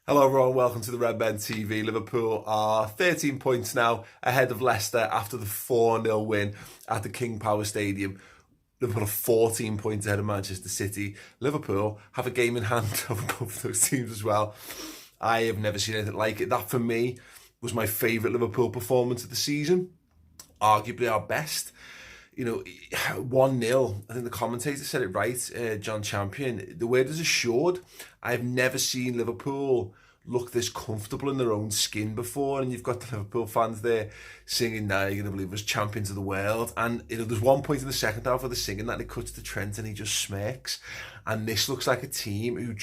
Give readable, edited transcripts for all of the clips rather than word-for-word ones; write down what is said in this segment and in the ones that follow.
Hello everyone, welcome to the Red Men TV. Liverpool are 13 points now ahead of Leicester after the 4-0 win at the King Power Stadium. Liverpool are 14 points ahead of Manchester City. Liverpool have a game in hand over both of those teams as well. I have never seen anything like it. That for me was my favourite Liverpool performance of the season. Arguably our best. 1-0, I think the commentator said it right, John Champion. The word is assured. I've never seen Liverpool look this comfortable in their own skin before, and you've got the Liverpool fans there singing, now you're going to believe us champions of the world. And there's one point in the second half where they're singing that, and it cuts to Trent and he just smirks. And this looks like a team who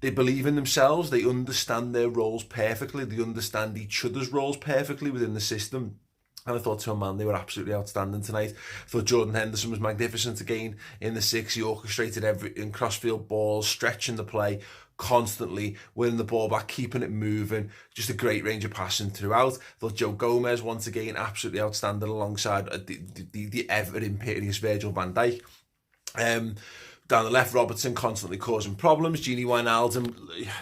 they believe in themselves, they understand their roles perfectly, they understand each other's roles perfectly within the system. And I thought to a man, they were absolutely outstanding tonight. I thought Jordan Henderson was magnificent again in the six. He orchestrated in crossfield balls, stretching the play constantly, winning the ball back, keeping it moving. Just a great range of passing throughout. I thought Joe Gomez, once again, absolutely outstanding alongside the ever-imperious Virgil van Dijk. Down the left, Robertson constantly causing problems. Gini Wijnaldum,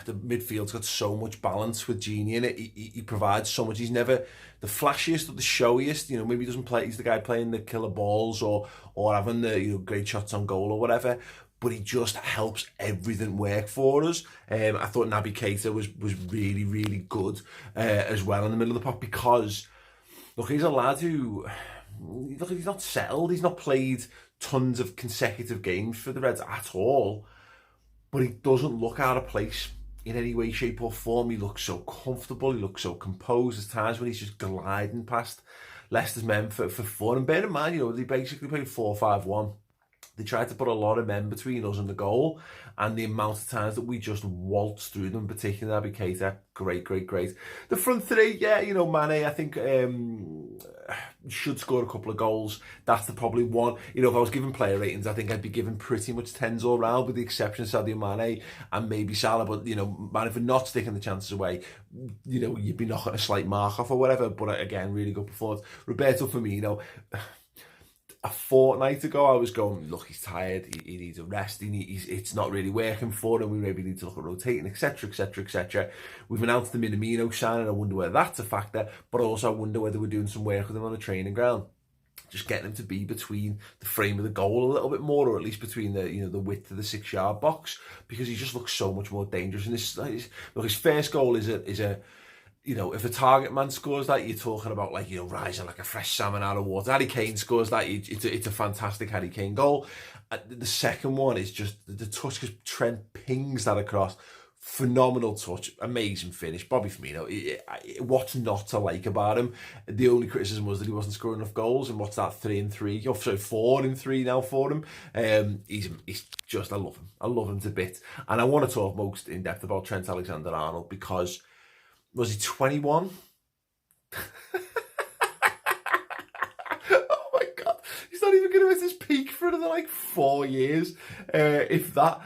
the midfield's got so much balance with Gini in it. He provides so much. He's never the flashiest or the showiest. Maybe he doesn't play. He's the guy playing the killer balls or having the great shots on goal or whatever. But he just helps everything work for us. I thought Naby Keita was really, really good as well in the middle of the park because, look, he's a lad who, he's not settled. He's not played tons of consecutive games for the Reds at all, but he doesn't look out of place in any way, shape or form. He looks so comfortable, he looks so composed. There's times when he's just gliding past Leicester's men for fun. And bear in mind, they basically played 4-5-1. They tried to put a lot of men between us and the goal, and the amount of times that we just waltzed through them, particularly Naby Keita, great. The front three, Mane, I think should score a couple of goals. That's probably one. If I was giving player ratings, I think I'd be giving pretty much 10s all round, with the exception of Sadio Mane and maybe Salah. But Mane for not sticking the chances away, you'd be knocking a slight mark off or whatever. But again, really good performance. Roberto Firmino. A fortnight ago, I was going, look, he's tired, he needs a rest, it's not really working for him, we maybe need to look at rotating, etc. We've announced the Minamino signing. I wonder whether that's a factor, but also I wonder whether we're doing some work with him on the training ground, just getting him to be between the frame of the goal a little bit more, or at least between the width of the 6-yard box, because he just looks so much more dangerous. And his first goal is a if a target man scores that, you're talking about rising like a fresh salmon out of water. Harry Kane scores that, it's a fantastic Harry Kane goal. The second one is just the touch, because Trent pings that across. Phenomenal touch, amazing finish. Bobby Firmino, what's not to like about him? The only criticism was that he wasn't scoring enough goals, and what's that, 3 and 3? Oh, sorry, 4 and 3 now for him. He's just, I love him to bits. And I want to talk most in depth about Trent Alexander-Arnold, because was he 21? Oh my God. He's not even going to hit his peak for another 4 years, if that.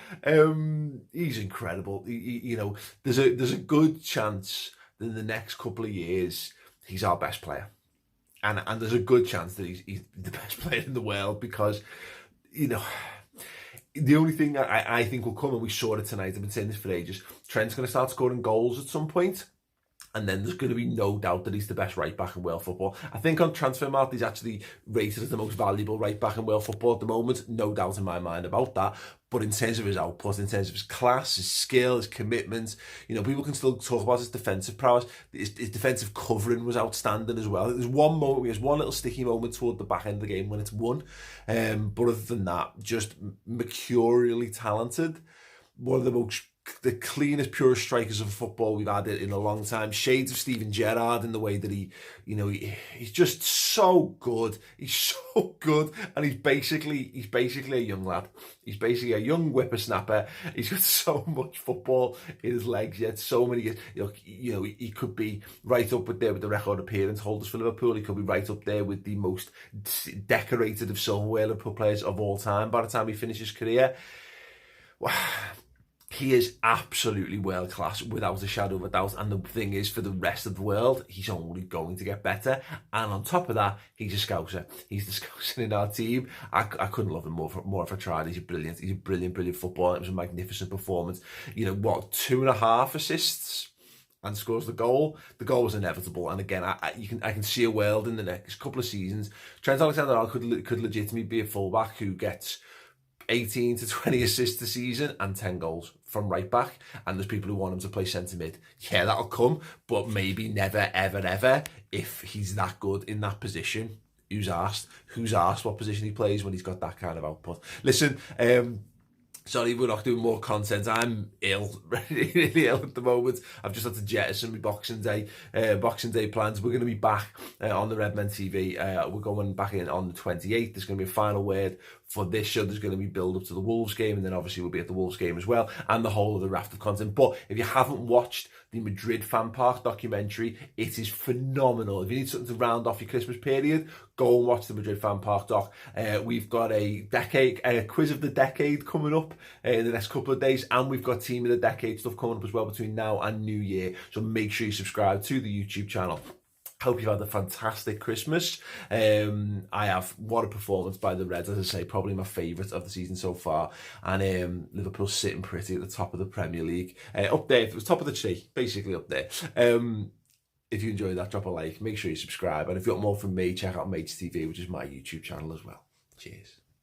He's incredible. There's a good chance that in the next couple of years, he's our best player. And there's a good chance that he's the best player in the world, because, the only thing I think will come, and we saw it tonight, I've been saying this for ages, Trent's going to start scoring goals at some point. And then there's going to be no doubt that he's the best right-back in world football. I think on Transfermarkt, he's actually rated as the most valuable right-back in world football at the moment. No doubt in my mind about that. But in terms of his output, in terms of his class, his skill, his commitment, people can still talk about his defensive prowess. His defensive covering was outstanding as well. There's one moment, there's one little sticky moment toward the back end of the game when it's won. But other than that, just mercurially talented. One of the cleanest, purest strikers of football we've had in a long time. Shades of Steven Gerrard in the way that he's just so good. He's so good, and he's basically a young lad. He's basically a young whippersnapper. He's got so much football in his legs yet. So many. He could be right up there with the record appearance holders for Liverpool. He could be right up there with the most decorated of silverware Liverpool players of all time by the time he finishes his career. He is absolutely world class without a shadow of a doubt. And the thing is, for the rest of the world, he's only going to get better. And on top of that, he's a scouser. He's the scouser in our team. I couldn't love him more if I tried. He's brilliant. He's a brilliant footballer. It was a magnificent performance. You know what? 2.5 assists and scores the goal. The goal was inevitable. And again, I can see a world in the next couple of seasons. Trent Alexander-Arnold could legitimately be a fullback who gets 18 to 20 assists a season and 10 goals from right back, and there's people who want him to play centre mid. Yeah, that'll come, but maybe never, ever if he's that good in that position. Who's asked what position he plays when he's got that kind of output? Listen, sorry, we're not doing more content. I'm ill, really ill at the moment. I've just had to jettison my Boxing Day plans. We're going to be back on the Redmen TV. We're going back in on the 28th. There's going to be a final word for this show. There's going to be build up to the Wolves game, and then obviously we'll be at the Wolves game as well, and the whole of the raft of content. But if you haven't watched the Madrid Fan Park documentary, it is phenomenal. If you need something to round off your Christmas period, go and watch the Madrid Fan Park doc. We've got a quiz of the decade coming up in the next couple of days, and we've got team of the decade stuff coming up as well between now and New Year. So make sure you subscribe to the YouTube channel. Hope you've had a fantastic Christmas. I have. What a performance by the Reds, as I say, probably my favourite of the season so far. And Liverpool's sitting pretty at the top of the Premier League. Up there, it was top of the tree, basically up there. If you enjoyed that, drop a like, make sure you subscribe. And if you want more from me, check out Mates TV, which is my YouTube channel as well. Cheers.